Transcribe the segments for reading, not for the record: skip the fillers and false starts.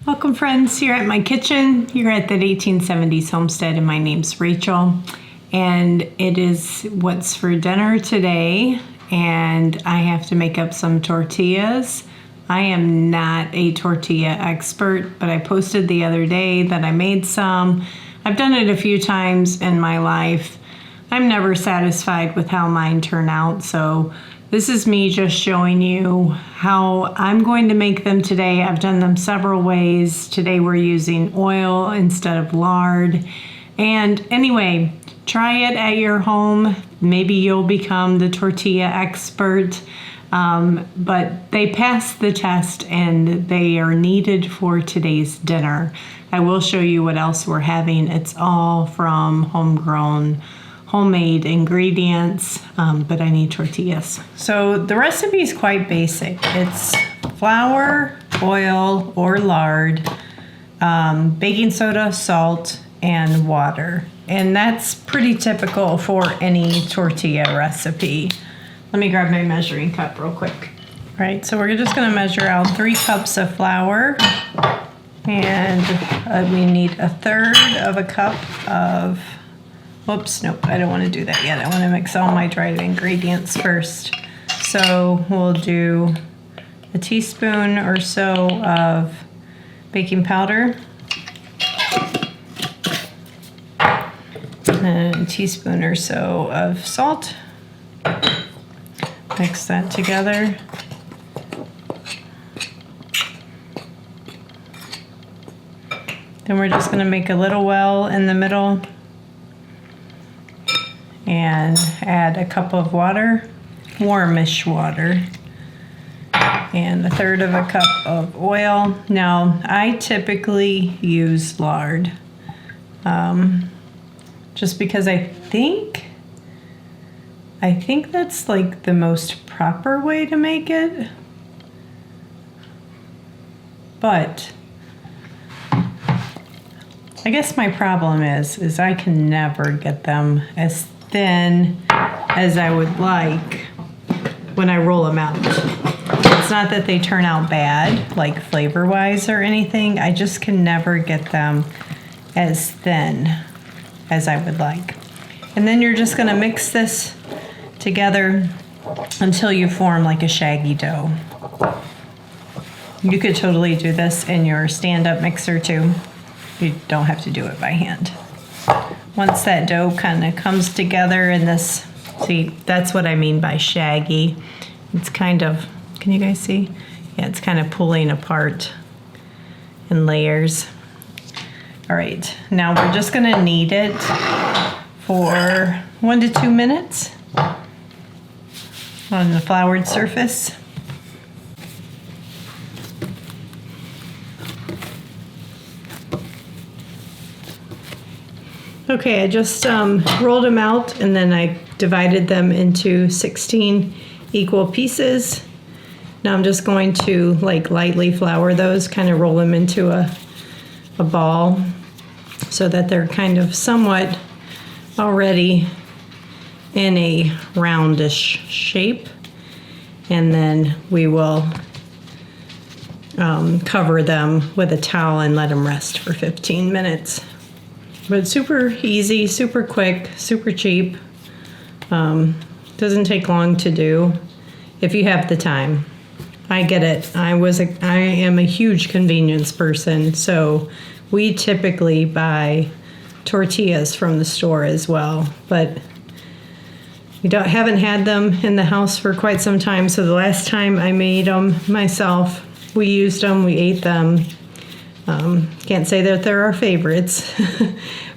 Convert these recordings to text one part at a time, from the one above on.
Welcome friends, here at my kitchen. You're at that 1870s homestead and my name's Rachel. And it is what's for dinner today. And I have to make up some tortillas. I am not a tortilla expert, but I posted the other day that I made some. I've done it a few times in my life. I'm never satisfied with how mine turn out, so this is me just showing you how I'm going to make them today. I've done them several ways. Today we're using oil instead of lard. And anyway, try it at your home. Maybe you'll become the tortilla expert. But they passed the test and they are needed for today's dinner. I will show you what else we're having. It's all from homegrown, homemade ingredients, but I need tortillas. So the recipe is quite basic. It's flour, oil or lard, baking soda, salt, and water. And that's pretty typical for any tortilla recipe. Let me grab my measuring cup real quick. All right, so we're just gonna measure out 3 cups of flour, and we need 1/3 of a cup of, whoops, nope, I don't wanna do that yet. I wanna mix all my dried ingredients first. So we'll do a teaspoon or so of baking powder, and a teaspoon or so of salt. Mix that together. Then we're just going to make a little well in the middle and add a cup of water, warmish water, and 1/3 of a cup of oil. Now, I typically use lard just because I think that's like the most proper way to make it. But I guess my problem is I can never get them as thin as I would like when I roll them out. It's not that they turn out bad, like flavor-wise or anything. I just can never get them as thin as I would like. And then you're just gonna mix this together until you form like a shaggy dough. You could totally do this in your stand-up mixer too. You don't have to do it by hand. Once that dough kind of comes together in this, see, that's what I mean by shaggy. It's kind of, can you guys see? Yeah, it's kind of pulling apart in layers. All right, now we're just gonna knead it for 1 to 2 minutes on the floured surface. Okay, I just rolled them out and then I divided them into 16 equal pieces. Now I'm just going to like lightly flour those, kind of roll them into a ball so that they're kind of somewhat already in a roundish shape, and then we will cover them with a towel and let them rest for 15 minutes. But super easy, super quick, super cheap. Doesn't take long to do if you have the time. I get it. I am a huge convenience person, so we typically buy tortillas from the store as well, but we haven't had them in the house for quite some time, so the last time I made them myself, we used them, we ate them. Can't say that they're our favorites,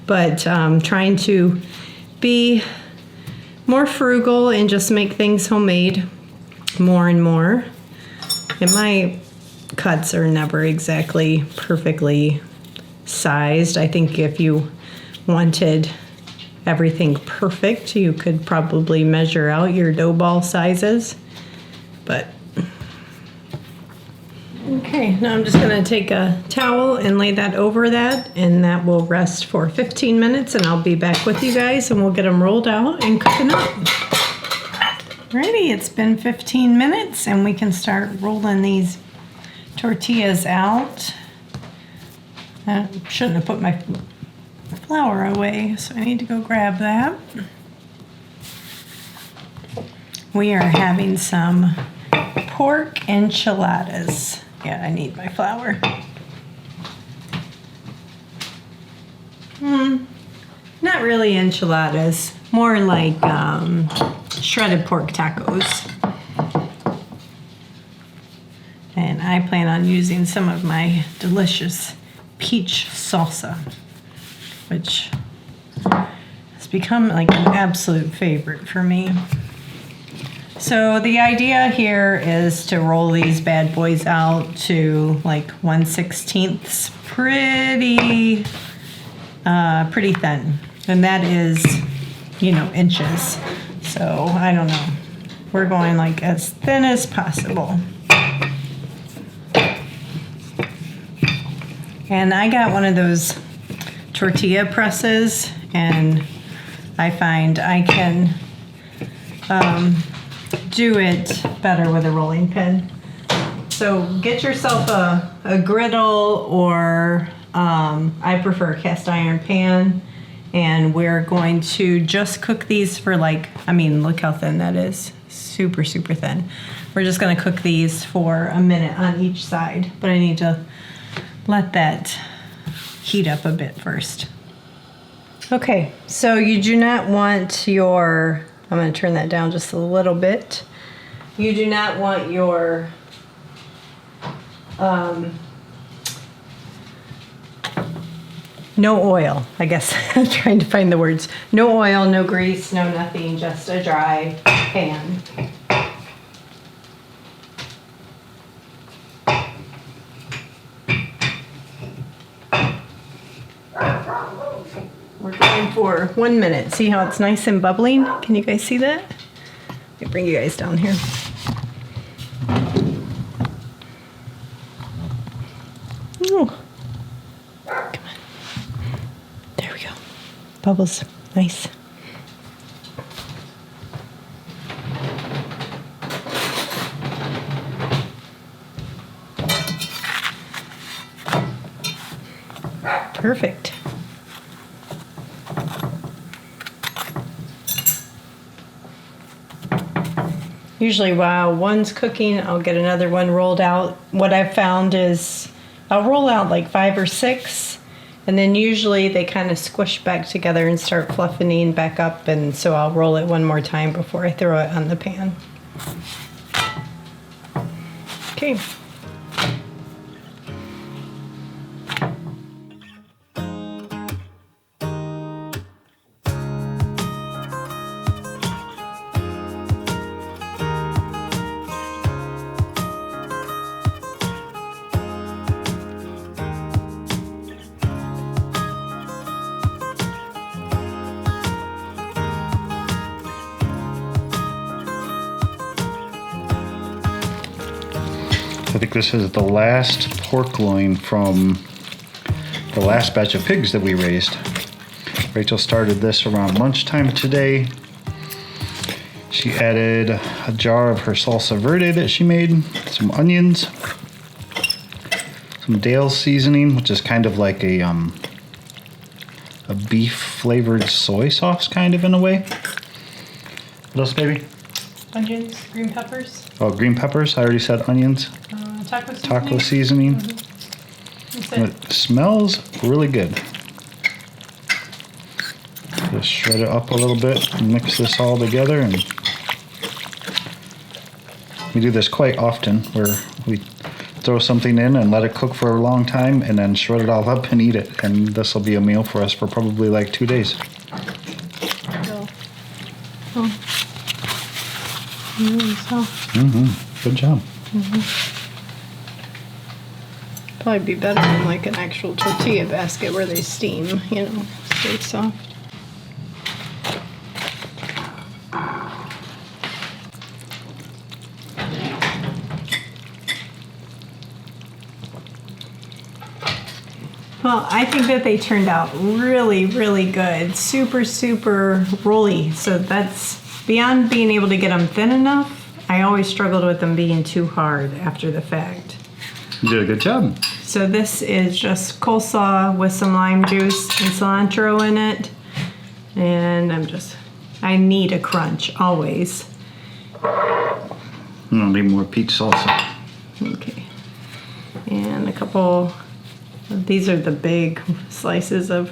but trying to be more frugal and just make things homemade more and more. And my cuts are never exactly perfectly sized. I think if you wanted everything perfect, you could probably measure out your dough ball sizes, but okay, now I'm just going to take a towel and lay that over that, and that will rest for 15 minutes, and I'll be back with you guys and we'll get them rolled out and cooking up. Alrighty, it's been 15 minutes and we can start rolling these tortillas out. I shouldn't have put my flour away, so I need to go grab that. We are having some pork enchiladas. Yeah, I need my flour. Not really enchiladas, more like shredded pork tacos. And I plan on using some of my delicious peach salsa, which has become like an absolute favorite for me. So the idea here is to roll these bad boys out to like 1/16, pretty thin, and that is, inches. So I don't know. We're going like as thin as possible. And I got one of those tortilla presses, and I find I can do it better with a rolling pin. So get yourself a griddle, or I prefer a cast iron pan, and we're going to just cook these for look how thin that is. Super, super thin. We're just gonna cook these for a minute on each side, but I need to let that heat up a bit first. Okay, so you do not want your, I'm going to turn that down just a little bit. You do not want your no oil, I guess. I'm trying to find the words. No oil, no grease, no nothing, just a dry pan. We're going for 1 minute. See how it's nice and bubbling? Can you guys see that? Let me bring you guys down here. Ooh. Come on. There we go. Bubbles. Nice. Perfect. Usually while one's cooking, I'll get another one rolled out. What I've found is I'll roll out like 5 or 6, and then usually they kind of squish back together and start fluffing back up, and so I'll roll it one more time before I throw it on the pan. Okay. I think this is the last pork loin from the last batch of pigs that we raised. Rachel started this around lunchtime today. She added a jar of her salsa verde that she made, some onions, some Dale's seasoning, which is kind of like a beef flavored soy sauce kind of in a way. What else, baby? Onions, green peppers. Oh, green peppers. I already said onions. Taco seasoning. Mm-hmm. It smells really good. Just shred it up a little bit and mix this all together. And we do this quite often, where we throw something in and let it cook for a long time and then shred it all up and eat it. And this will be a meal for us for probably like 2 days. Good job. Probably be better than like an actual tortilla basket where they steam, stay soft. Well, I think that they turned out really, really good. Super, super rolly. So that's beyond being able to get them thin enough. I always struggled with them being too hard after the fact. You did a good job. So this is just coleslaw with some lime juice and cilantro in it. And I need a crunch, always. I'm gonna need more peach salsa. Okay. And a couple, these are the big slices of,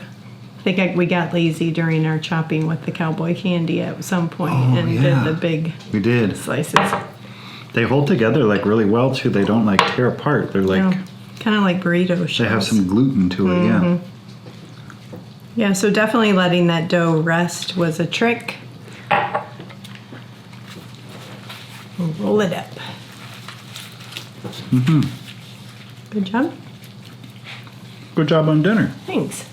I think we got lazy during our chopping with the cowboy candy at some point and did the big We did. slices. They hold together like really well too. They don't like tear apart. They're like, kind of like burrito shells. they have some gluten to it, yeah. Yeah, so definitely letting that dough rest was a trick. We'll roll it up. Good job. Good job on dinner. Thanks.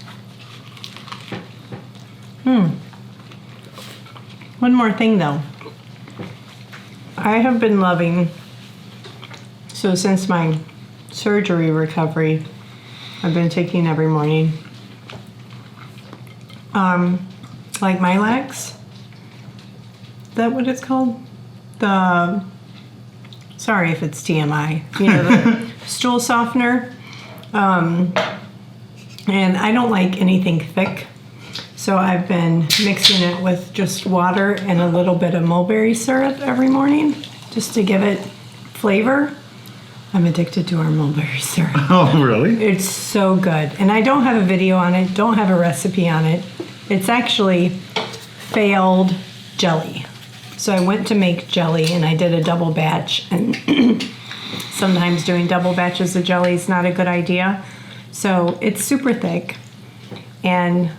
One more thing though. I have been loving, so since my surgery recovery, I've been taking every morning. Like Milax. Is that what it's called? Sorry if it's TMI. You know, the stool softener. And I don't like anything thick. So I've been mixing it with just water and a little bit of mulberry syrup every morning just to give it flavor. I'm addicted to our mulberry syrup. Oh, really? It's so good. And I don't have a video on it, don't have a recipe on it. It's actually failed jelly. So I went to make jelly and I did a double batch, and sometimes doing double batches of jelly is not a good idea. So it's super thick. And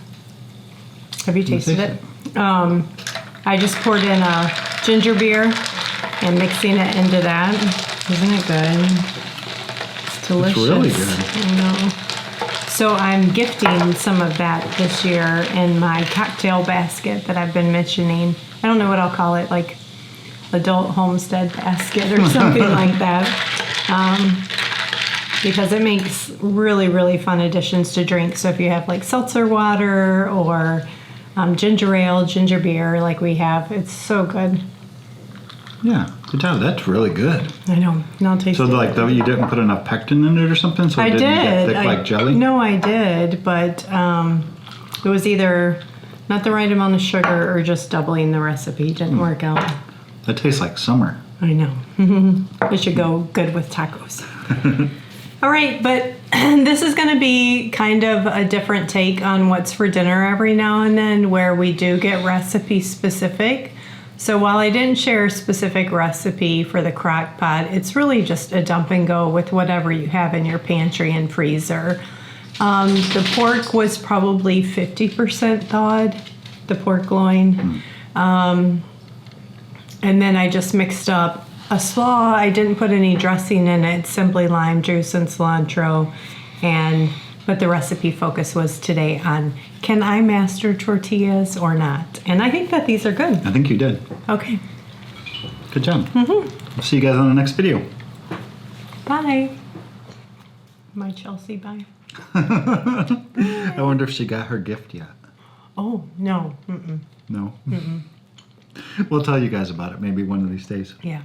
have you tasted it? I just poured in a ginger beer and mixing it into that. Isn't it good? It's delicious. It's really good. I know. So I'm gifting some of that this year in my cocktail basket that I've been mentioning. I don't know what I'll call it, like adult homestead basket or something like that. Because it makes really, really fun additions to drinks. So if you have like seltzer water or ginger ale, ginger beer like we have, it's so good. Yeah, good job. That's really good. I know. Now taste So it. like though you didn't put enough pectin in it or something, so it didn't get thick like jelly? No, I did, but it was either not the right amount of sugar or just doubling the recipe. Didn't work out. That tastes like summer. I know. It should go good with tacos. All right, but this is going to be kind of a different take on what's for dinner every now and then, where we do get recipe specific. So while I didn't share a specific recipe for the crock pot, it's really just a dump and go with whatever you have in your pantry and freezer. The pork was probably 50% thawed, the pork loin. And then I just mixed up a slaw. I didn't put any dressing in it, simply lime juice and cilantro. But the recipe focus was today on, can I master tortillas or not? And I think that these are good. I think you did. Okay. Good job. I'll see you guys on the next video. Bye. My Chelsea bye. I wonder if she got her gift yet. Oh, no. No? We'll tell you guys about it maybe one of these days. Yeah.